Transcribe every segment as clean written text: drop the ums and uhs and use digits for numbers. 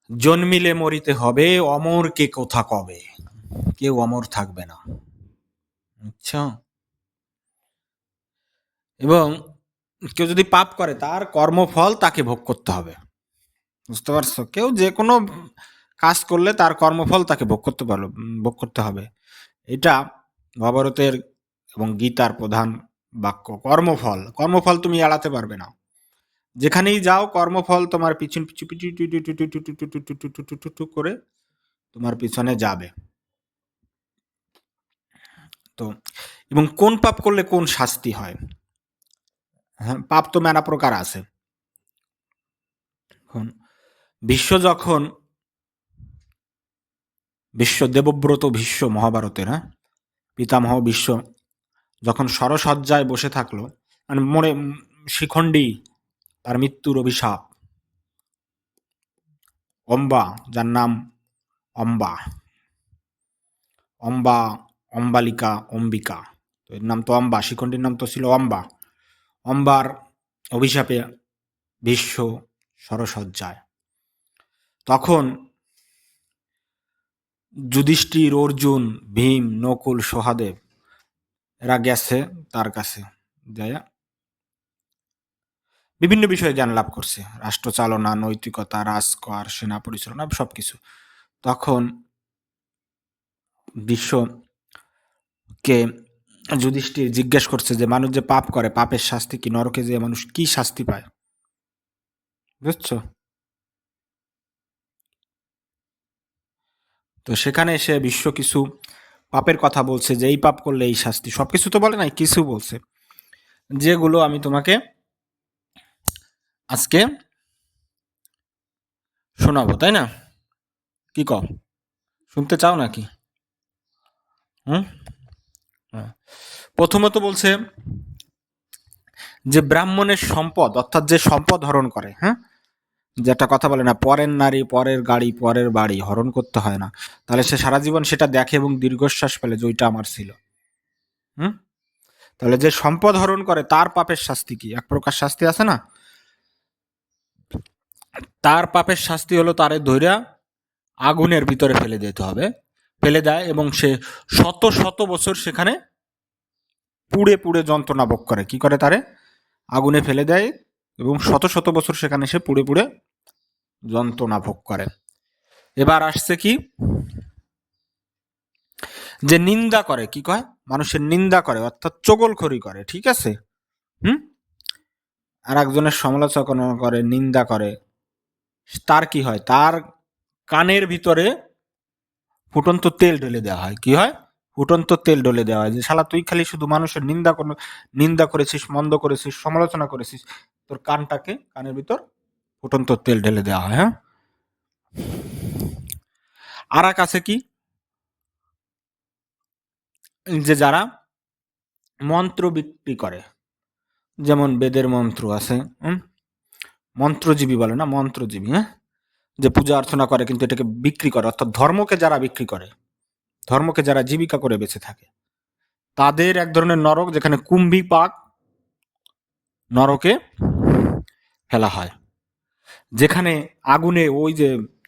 জন্মিলে মরিতে হবে, অমর কে কোথা কবে। কেউ অমর থাকবে না। আচ্ছা, এবং কেউ যদি পাপ করে তার কর্মফল তাকে ভোগ করতে হবে। বুঝতে পারছো? কেউ যে কোনো কাজ করলে তার কর্মফল তাকে ভোগ করতে হবে। এটা মহাভারতের এবং গীতার প্রধান বাক্য। কর্মফল, কর্মফল তুমি এড়াতে পারবে না। যেখানেই যাও কর্মফল তোমার পিছন পিছু পিছু করে তোমার পিছনে যাবে। তো এবং কোন পাপ করলে কোন শাস্তি হয়? হ্যাঁ, পাপ তো মেলা প্রকার আছে। এখন বিশ্ব দেবব্রত ভীষ্ম মহাভারতের, হ্যাঁ, পিতামহ ভীষ্ম যখন সরসজ্জায় বসে থাকলো, মানে মনে শিখণ্ডী তার মৃত্যুর অভিশাপ, অম্বা, যার নাম অম্বা, অম্বা, অম্বালিকা, অম্বিকা, তো এর নাম তো অম্বা, শিখণ্ডীর নাম তো ছিল অম্বা। অম্বার অভিশাপে ভীষ্ম সরসজ্জায়। তখন যুধিষ্ঠির, অর্জুন, ভীম, নকুল, সহদেব এরা গেছে তার কাছে, যাইয়া বিভিন্ন বিষয়ে জ্ঞান লাভ করছে, রাষ্ট্রচালনা, নৈতিকতা, রাজকার, সেনা পরিচালনা, সবকিছু। তখন বিশ্বকে যুধিষ্ঠির জিজ্ঞেস করছে যে মানুষ যে পাপ করে, পাপের শাস্তি কি? নরকে যে মানুষ কি শাস্তি পায়, বুঝছো? তো সেখানে এসে বিশ্ব কিছু পাপের কথা বলছে যে এই পাপ করলে এই শাস্তি, সবকিছু তো বলে নাই, কিছু বলছে, যেগুলো আমি তোমাকে আজকে শোনাবো, তাই না? কি কও, শুনতে চাও নাকি? হুম, হ্যাঁ। প্রথমত বলছে যে ব্রাহ্মণের সম্পদ, অর্থাৎ যে সম্পদ হরণ করে, হ্যাঁ, যেটা কথা বলে না, পরের নারী, পরের গাড়ি, পরের বাড়ি হরণ করতে হয় না, তাহলে সে সারা জীবন সেটা দেখে এবং দীর্ঘশ্বাস ফেলে যে ওইটা আমার ছিল। হুম, তাহলে যে সম্পদ হরণ করে তার পাপের শাস্তি কি? এক প্রকার শাস্তি আছে না, তার পাপের শাস্তি হলো তারে ধইরা আগুনের ভিতরে ফেলে দিতে হবে, ফেলে দেয়, এবং সে শত শত বছর সেখানে পুড়ে পুড়ে যন্ত্রণা ভোগ করে। কি করে? তারে আগুনে ফেলে দেয় এবং শত শত বছর সেখানে সে পুড়ে পুড়ে যন্ত্রণা ভোগ করে। এবার আসছে কি, যে নিন্দা করে, কি কয়, মানুষের নিন্দা করে, অর্থাৎ চগলখড়ি করে, ঠিক আছে? হুম, আর একজনের সমালোচনা করে, নিন্দা করে, তার কি হয়? তার কানের ভিতরে ফুটন্ত তেল ঢেলে দেওয়া হয়। কি হয়? ফুটন্ত তেল ঢেলে দেওয়া হয়, যে শালা তুই খালি শুধু মানুষের নিন্দা করেছিস, মন্দ করেছিস, সমালোচনা করেছিস, তোর কানের ভিতর ফুটন্ত তেল ঢেলে দেওয়া হয়। হ্যাঁ, আর এক আছে কি, যে যারা মন্ত্র বিক্রি করে, যেমন বেদের মন্ত্র আছে, মন্ত্রজীবী বলে না, মন্ত্রজীবী, হ্যাঁ, যে পূজা অর্চনা করে কিন্তু এটাকে বিক্রি করে, অর্থাৎ ধর্মকে যারা বিক্রি করে, ধর্মকে যারা জীবিকা করে বেঁচে থাকে, তাদের এক ধরনের নরক, যেখানে কুম্ভী পাক নরকে ফেলা হয়, যেখানে আগুনে, ওই যে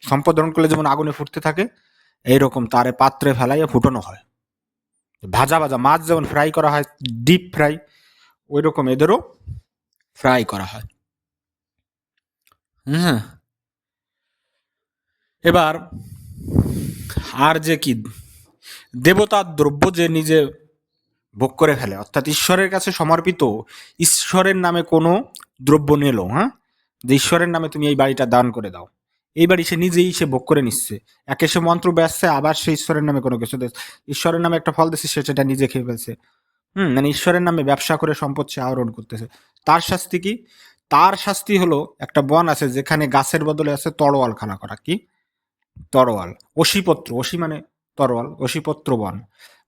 সম্পদ ধারণ করলে যেমন আগুনে ফুটতে থাকে, এইরকম তারে পাত্রে ফেলাইয়া ফুটানো হয়। ভাজা ভাজা মাছ যেমন ফ্রাই করা হয়, ডিপ ফ্রাই, ওই রকম এদেরও ফ্রাই করা হয়। হ্যাঁ, এবার আর যে কি, দেবতার দ্রব্য যে নিজে ভোগ করে ফেলে, অর্থাৎ ঈশ্বরের কাছে সমর্পিত, ঈশ্বরের নামে কোনো দ্রব্য নিল, হ্যাঁ, যে ঈশ্বরের নামে তুমি এই বাড়িটা দান করে দাও, এই বাড়ি সে নিজেই সে ভোগ করে নিচ্ছে। একে সে মন্ত্র বেচছে, আবার সে ঈশ্বরের নামে কোনো কিছু দিচ্ছে, ঈশ্বরের নামে একটা ফল দিচ্ছে, সে সেটা নিজে খেয়ে ফেলছে। মানে ঈশ্বরের নামে ব্যবসা করে সম্পদ সে আহরণ করতেছে। তার শাস্তি কি? তার শাস্তি হলো, একটা বন আছে যেখানে গাছের বদলে আছে তরোয়াল খাড়া করা। কি? তরোয়াল, অশিপত্র, অশি মানে তরোয়াল, অশিপত্র বন,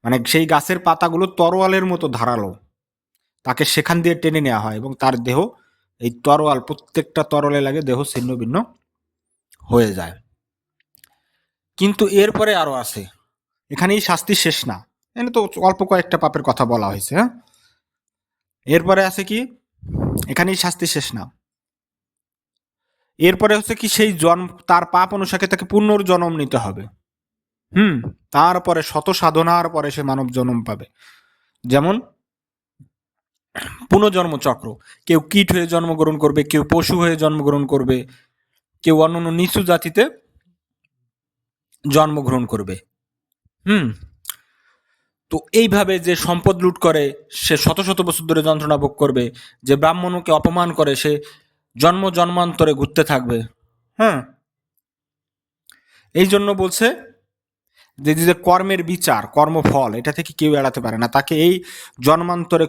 মানে সেই গাছের পাতাগুলো তরোয়ালের মতো ধারালো, তাকে সেখান দিয়ে টেনে নেওয়া হয় এবং তার দেহ, এই তরোয়াল প্রত্যেকটা তরলে লাগে, দেহ ছিন্ন ভিন্ন হয়ে যায়। কিন্তু এরপরে আরো আছে, এখানেই শাস্তি শেষ না, এখানে তো অল্প কয়েকটা পাপের কথা বলা হয়েছে। হ্যাঁ, এরপরে আছে কি, এখানেই শাস্তি শেষ না, এরপরে হচ্ছে কি সেই জন্ম তার পাপ অনুসারে তাকে পুনর্জন্ম নিতে হবে। তারপরে শত সাধনার পরে সে মানব জন্ম পাবে। যেমন পুনর্জন্ম চক্র, কেউ কীট হয়ে জন্মগ্রহণ করবে, কেউ পশু হয়ে জন্মগ্রহণ করবে, কেউ অন্যান্য নিচু জাতিতে জন্মগ্রহণ করবে। তো এইভাবে যে সম্পদ লুট করে সে শত শত বছর ধরে যন্ত্রণা ভোগ করবে, যে ব্রাহ্মণকে অপমান করে সে জন্ম জন্মান্তরে ঘুরতে থাকবে। এই জন্য বলছে যে কর্মের বিচার, কর্মফল, এটা থেকে কেউ এড়াতে পারে না। তাকে এই জন্মান্তরে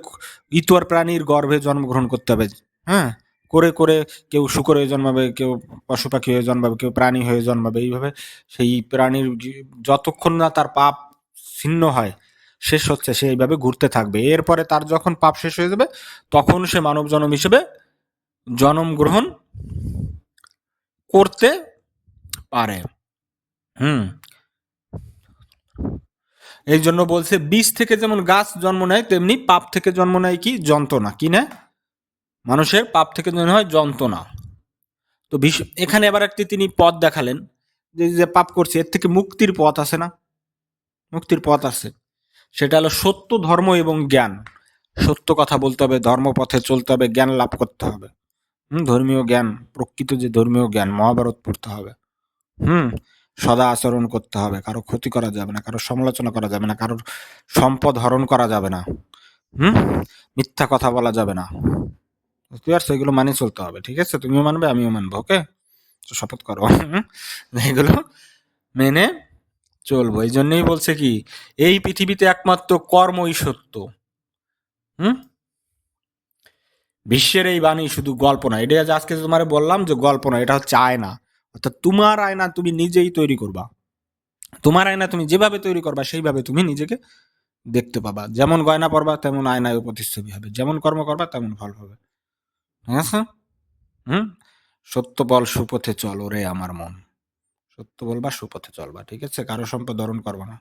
ইতর প্রাণীর গর্ভে জন্মগ্রহণ করতে হবে। করে করে কেউ শুকর হয়ে জন্মাবে, কেউ পশু পাখি হয়ে জন্মাবে, কেউ প্রাণী হয়ে জন্মাবে। এইভাবে সেই প্রাণীর যতক্ষণ না তার পাপ ছিন্ন হয়, শেষ হচ্ছে, সে এইভাবে ঘুরতে থাকবে। এরপরে তার যখন পাপ শেষ হয়ে যাবে তখন সে মানব জন্ম হিসেবে জন্ম গ্রহণ করতে পারে। এই জন্য বলছে বীজ থেকে যেমন গাছ জন্ম নেয় তেমনি পাপ থেকে জন্ম নেয় কি যন্ত্রণা। কি না, মানুষের পাপ থেকে জন্ম হয় যন্ত্রণা। তো এখানে আবার একটি তিনি পথ দেখালেন, যে পাপ করছে এর থেকে মুক্তির পথ আছে না, মুক্তির পথ আছে। সেটা হলো সত্য, ধর্ম এবং জ্ঞান। সত্য কথা বলতে হবে, ধর্মপথে চলতে হবে, জ্ঞান লাভ করতে হবে। ধর্মীয় জ্ঞান, প্রকৃত যে ধর্মীয় জ্ঞান, মহাভারত পড়তে হবে। সদা আচরণ করতে হবে, কারো ক্ষতি করা যাবে না, কারো সমালোচনা করা যাবে না, কারোর সম্পদ হরণ করা যাবে না, মিথ্যা কথা বলা যাবে না। বুঝতে পারছো? এগুলো মানে চলতে হবে। ঠিক আছে, তুমিও মানবে, আমিও মানবো। ওকে, শপথ করো এগুলো মেনে চলবো। এই জন্যই বলছে কি, এই পৃথিবীতে একমাত্র কর্মই সত্য। বিশ্বের এই বাণী শুধু গল্প না। এটা আজকে তোমার বললাম যে গল্প না, এটা হচ্ছে আয়না। অর্থাৎ তোমার আয়না তুমি নিজেই তৈরি করবা। তোমার আয়না তুমি যেভাবে তৈরি করবা সেইভাবে তুমি নিজেকে দেখতে পাবা। যেমন গয়না পরবা তেমন আয়নায় প্রতিচ্ছবি হবে, যেমন কর্ম করবা তেমন ফল হবে। ঠিক আছে? সত্য বল, সুপথে চল ওরে আমার মন। সত্য বলবা, সুপথে চলবা। ঠিক আছে, কারো সম্পদ হরণ করবা না।